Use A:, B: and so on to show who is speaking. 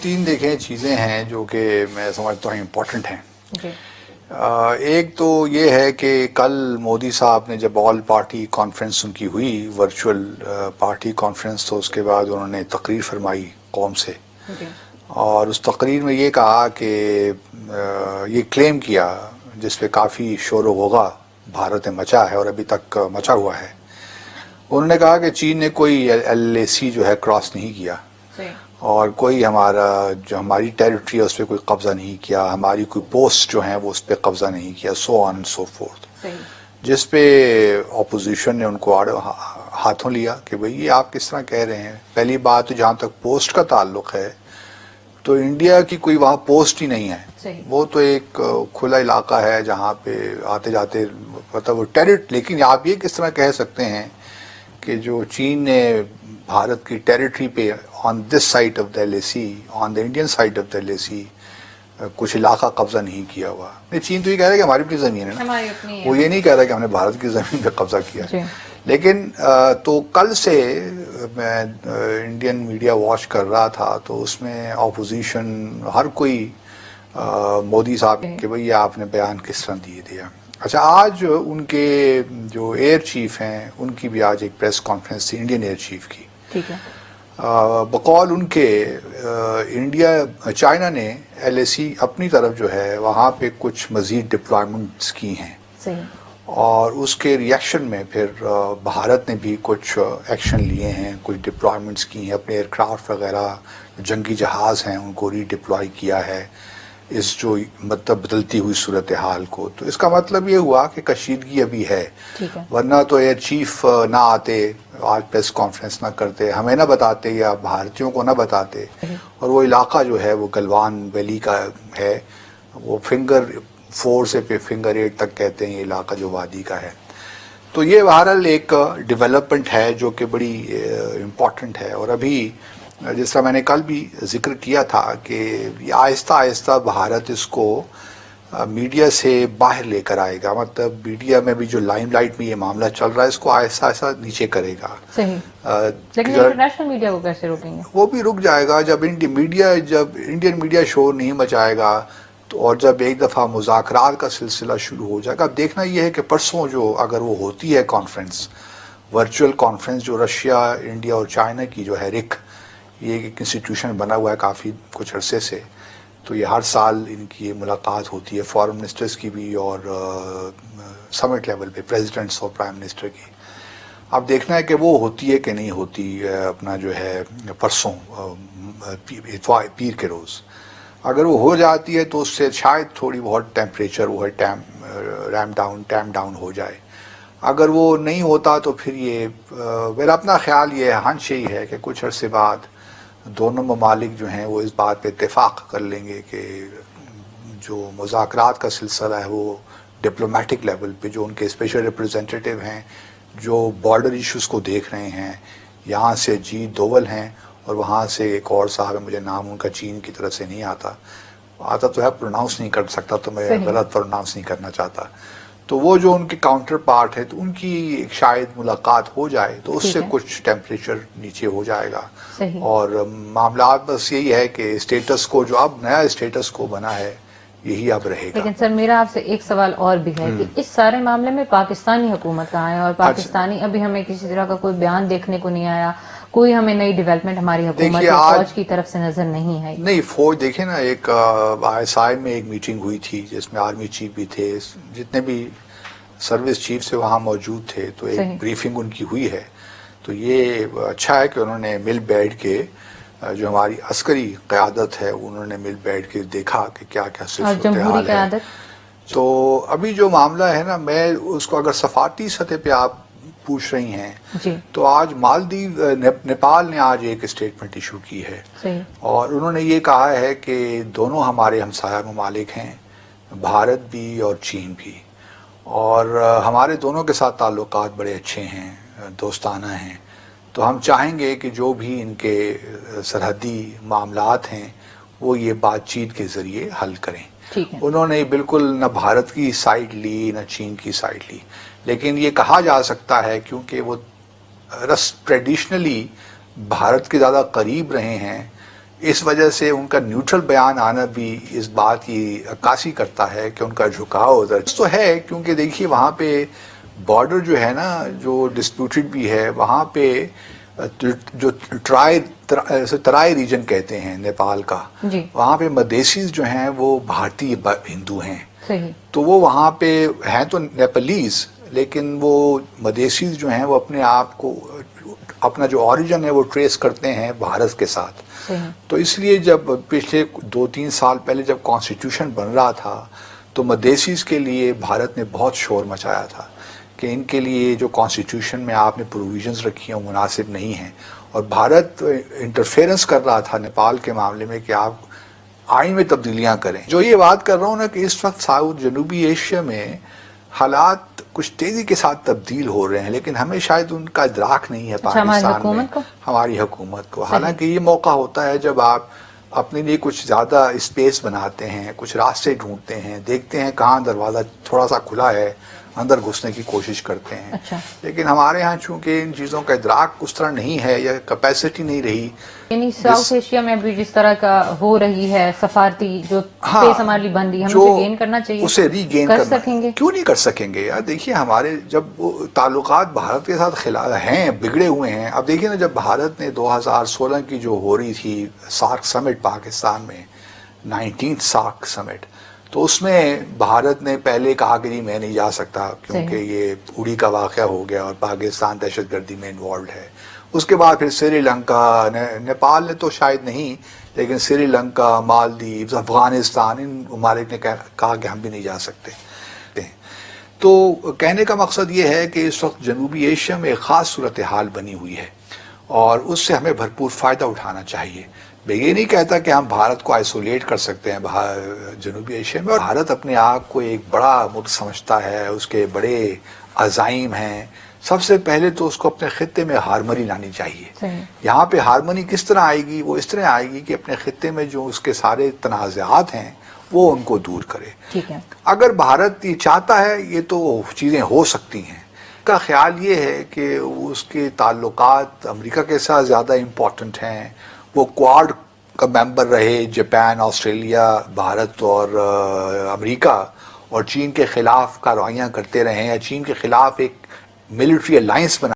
A: تین دیکھیں چیزیں ہیں جو کہ میں سمجھتا ہوں امپورٹنٹ ہیں. ایک تو یہ ہے کہ کل مودی صاحب نے جب آل پارٹی کانفرنس ان کی ہوئی ورچوئل پارٹی کانفرنس، تو اس کے بعد انہوں نے تقریر فرمائی قوم سے، اور اس تقریر میں یہ کہا کہ یہ کلیم کیا جس پہ کافی شور و غوغا بھارت میں مچا ہے اور ابھی تک مچا ہوا ہے. انہوں نے کہا کہ چین نے کوئی LAC جو ہے کراس نہیں کیا، اور کوئی ہماری ٹیریٹری ہے اس پہ کوئی قبضہ نہیں کیا، ہماری کوئی پوسٹ جو ہیں وہ اس پہ قبضہ نہیں کیا، سو آن سو فورتھ. جس پہ اپوزیشن نے ان کو ہاتھوں لیا کہ بھئی یہ آپ کس طرح کہہ رہے ہیں. پہلی بات تو جہاں تک پوسٹ کا تعلق ہے تو انڈیا کی کوئی وہاں پوسٹ ہی نہیں ہے، وہ تو ایک کھلا علاقہ ہے جہاں پہ آتے جاتے مطلب وہ لیکن آپ یہ کس طرح کہہ سکتے ہیں کہ جو چین نے بھارت کی ٹیریٹری پہ on this side of the LAC، on the Indian side of the LAC کچھ علاقہ قبضہ نہیں کیا ہوا. چین تو یہ کہہ رہا ہے کہ ہماری اپنی زمین ہے نا، وہ یہ نہیں کہہ رہا کہ ہم نے بھارت کی زمین پہ قبضہ کیا. لیکن تو کل سے میں انڈین میڈیا واچ کر رہا تھا تو اس میں اپوزیشن ہر کوئی مودی صاحب کہ بھئی آپ نے بیان کس طرح دیا. اچھا، آج ان کے جو ایئر چیف ہیں ان کی بھی آج ایک پریس کانفرنس تھی انڈین ایئر چیف کی. بقول ان کے چائنا نے LAC اپنی طرف جو ہے وہاں پہ کچھ مزید ڈپلائمنٹس کی ہیں، اور اس کے ریئیکشن میں پھر بھارت نے بھی کچھ ایکشن لیے ہیں، کچھ ڈپلائمنٹس کی ہیں، اپنے ایئر کرافٹ وغیرہ جنگی جہاز ہیں ان کو ری ڈپلائی کیا ہے اس جو مطلب بدلتی ہوئی صورتحال کو. تو اس کا مطلب یہ ہوا کہ کشیدگی ابھی ہے، ورنہ تو ایئر چیف نہ آتے، آج پریس کانفرنس نہ کرتے، ہمیں نہ بتاتے یا بھارتیوں کو نہ بتاتے. اور وہ علاقہ جو ہے وہ گلوان ویلی کا ہے، وہ فنگر 4 سے فنگر 8 تک کہتے ہیں یہ علاقہ جو وادی کا ہے. تو یہ بہرحال ایک ڈیولپمنٹ ہے جو کہ بڑی امپورٹنٹ ہے. اور ابھی جس طرح میں نے کل بھی ذکر کیا تھا کہ آہستہ آہستہ بھارت اس کو میڈیا سے باہر لے کر آئے گا، مطلب میڈیا میں بھی جو لائم لائٹ میں یہ معاملہ چل رہا ہے اس کو آہستہ آہستہ نیچے کرے گا.
B: لیکن انٹرنیشنل میڈیا کو کیسے روکیں گے؟
A: وہ بھی رک جائے گا جب انڈین میڈیا شور نہیں مچائے گا. اور جب ایک دفعہ مذاکرات کا سلسلہ شروع ہو جائے گا. اب دیکھنا یہ ہے کہ پرسوں جو اگر وہ ہوتی ہے کانفرنس، ورچوئل کانفرنس جو رشیا، انڈیا اور چائنا کی جو ہے یہ ایک انسٹیٹیوشن بنا ہوا ہے کافی کچھ عرصے سے، تو یہ ہر سال ان کی یہ ملاقات ہوتی ہے فارن منسٹرز کی بھی اور سمٹ لیول پہ پریزیڈنٹس اور پرائم منسٹر کی. اب دیکھنا ہے کہ وہ ہوتی ہے کہ نہیں ہوتی اپنا جو ہے پرسوں پیر کے روز. اگر وہ ہو جاتی ہے تو اس سے شاید تھوڑی بہت ٹیمپریچر وہ ہے ٹیم ڈاؤن ہو جائے. اگر وہ نہیں ہوتا تو پھر یہ میرا اپنا خیال یہ ہنچ یہی ہے کہ کچھ عرصے بعد دونوں ممالک جو ہیں وہ اس بات پہ اتفاق کر لیں گے کہ جو مذاکرات کا سلسلہ ہے وہ ڈپلومیٹک لیول پہ جو ان کے اسپیشل ریپریزنٹیٹیو ہیں جو بارڈر ایشوز کو دیکھ رہے ہیں، یہاں سے جیت دوول ہیں اور وہاں سے ایک اور صاحب ہے، مجھے نام ان کا چین کی طرف سے نہیں آتا تو ہے، پروناؤنس نہیں کر سکتا تو میں غلط پروناؤنس نہیں کرنا چاہتا. تو وہ جو ان کے کاؤنٹر پارٹ ہے تو ان کی شاید ملاقات ہو جائے تو اس سے کچھ ٹیمپریچر نیچے ہو جائے گا. اور معاملات بس یہی ہے کہ اسٹیٹس کو جو اب نیا اسٹیٹس کو بنا ہے یہی اب رہے گا.
B: لیکن سر میرا آپ سے ایک سوال اور بھی ہے کہ اس سارے معاملے میں پاکستانی حکومت کہاں ہے؟ اور پاکستانی ابھی ہمیں کسی طرح کا کوئی بیان دیکھنے کو نہیں آیا، کوئی ہمیں نئی ڈیولپمنٹ ہماری حکومت یا فوج کی طرف سے نظر نہیں ہے.
A: نہیں، فوج دیکھیں نا، ایک ISI میں ایک میٹنگ ہوئی تھی جس میں آرمی چیف بھی تھے، جتنے بھی سروس چیف سے وہاں موجود تھے، تو ایک بریفنگ ان کی ہوئی ہے. تو یہ اچھا ہے کہ انہوں نے مل بیٹھ کے جو ہماری عسکری قیادت ہے انہوں نے مل بیٹھ کے دیکھا کہ کیا کیا صورتحال ہے. تو ابھی جو معاملہ ہے نا، میں اس کو اگر سفارتی سطح پہ آپ پوچھ رہی ہیں تو آج مالدیو نیپال نے آج ایک اسٹیٹمنٹ ایشو کی ہے، اور انہوں نے یہ کہا ہے کہ دونوں ہمارے ہمسایہ ممالک ہیں، بھارت بھی اور چین بھی، اور ہمارے دونوں کے ساتھ تعلقات بڑے اچھے ہیں، دوستانہ ہیں. تو ہم چاہیں گے کہ جو بھی ان کے سرحدی معاملات ہیں وہ یہ بات چیت کے ذریعے حل کریں. انہوں نے بالکل نہ بھارت کی سائڈ لی نہ چین کی سائڈ لی، لیکن یہ کہا جا سکتا ہے کیونکہ وہ ٹریڈیشنلی بھارت کے زیادہ قریب رہے ہیں، اس وجہ سے ان کا نیوٹرل بیان آنا بھی اس بات کی عکاسی کرتا ہے کہ ان کا جھکاؤ ادھر تو ہے، کیونکہ دیکھیے وہاں پہ بارڈر جو ہے نا جو ڈسپیوٹڈ بھی ہے، وہاں پہ جو ترائی ریجن کہتے ہیں نیپال کا،
B: جی
A: وہاں پہ مدیسیز جو ہیں وہ بھارتی ہندو ہیں،
B: صحیح،
A: تو وہ وہاں پہ ہیں تو نیپالیز، لیکن وہ مدیسیز جو ہیں وہ اپنے آپ کو اپنا جو اوریجن ہے وہ ٹریس کرتے ہیں بھارت کے ساتھ.
B: صحیح.
A: تو اس لیے جب پچھلے 2-3 سال پہلے جب کانسٹیٹیوشن بن رہا تھا تو مدیسیز کے لیے بھارت نے بہت شور مچایا تھا کہ ان کے لیے جو کانسٹیٹیوشن میں آپ نے پروویژنز رکھی ہیں وہ مناسب نہیں ہیں، اور بھارت انٹرفیئرنس کر رہا تھا نیپال کے معاملے میں کہ آپ آئین میں تبدیلیاں کریں. جو یہ بات کر رہا ہوں نا کہ اس وقت جنوبی ایشیا میں حالات کچھ تیزی کے ساتھ تبدیل ہو رہے ہیں، لیکن ہمیں شاید ان کا ادراک نہیں ہے پاکستان میں، ہماری حکومت کو. حالانکہ یہ موقع ہوتا ہے جب آپ اپنے لیے کچھ زیادہ اسپیس بناتے ہیں، کچھ راستے ڈھونڈتے ہیں، دیکھتے ہیں کہاں دروازہ تھوڑا سا کھلا ہے، اندر گھسنے کی کوشش کرتے ہیں.
B: اچھا.
A: لیکن ہمارے ہاں چونکہ ان چیزوں کا ادراک اس طرح نہیں ہے یا کیپیسٹی نہیں رہی.
B: یعنی ساؤتھ ایشیا میں ابھی جس طرح کا ہو رہی ہے سفارتی جو اسپیس ہماری بندی، ہمیں اسے گین کرنا چاہیے،
A: اسے ری گین
B: کر سکیں گے.
A: کیوں نہیں کر سکیں گے یار؟ دیکھیے ہمارے جب تعلقات بھارت کے ساتھ ہیں، بگڑے ہوئے ہیں. اب دیکھیے نا، جب بھارت نے 2016 کی جو ہو رہی تھی سارک سمٹ پاکستان میں، 19th سارک سمٹ، تو اس میں بھارت نے پہلے کہا کہ جی میں نہیں جا سکتا کیونکہ یہ اڑی کا واقعہ ہو گیا اور پاکستان دہشت گردی میں انوالوڈ ہے. اس کے بعد پھر سری لنکا، نیپال نے تو شاید نہیں، لیکن سری لنکا، مالدیوز، افغانستان، ان ممالک نے کہا کہ ہم بھی نہیں جا سکتے. تو کہنے کا مقصد یہ ہے کہ اس وقت جنوبی ایشیا میں ایک خاص صورتحال بنی ہوئی ہے اور اس سے ہمیں بھرپور فائدہ اٹھانا چاہیے. میں یہ نہیں کہتا کہ ہم بھارت کو آئسولیٹ کر سکتے ہیں جنوبی ایشیا میں، اور بھارت اپنے آپ کو ایک بڑا ملک سمجھتا ہے، اس کے بڑے عزائم ہیں. سب سے پہلے تو اس کو اپنے خطے میں ہارمنی لانی چاہیے. یہاں پہ ہارمنی کس طرح آئے گی؟ وہ اس طرح آئے گی کہ اپنے خطے میں جو اس کے سارے تنازعات ہیں وہ ان کو دور کرے.
B: ٹھیک ہے.
A: اگر بھارت یہ چاہتا ہے یہ تو چیزیں ہو سکتی ہیں. کا خیال یہ ہے کہ اس کے تعلقات امریکہ کے ساتھ زیادہ امپورٹنٹ ہیں، وہ کوآڈ کا ممبر رہے، جاپان، آسٹریلیا، بھارت اور امریکہ، اور چین کے خلاف کارروائیاں کرتے رہیں، یا چین کے خلاف ایک ملٹری الائنس بنا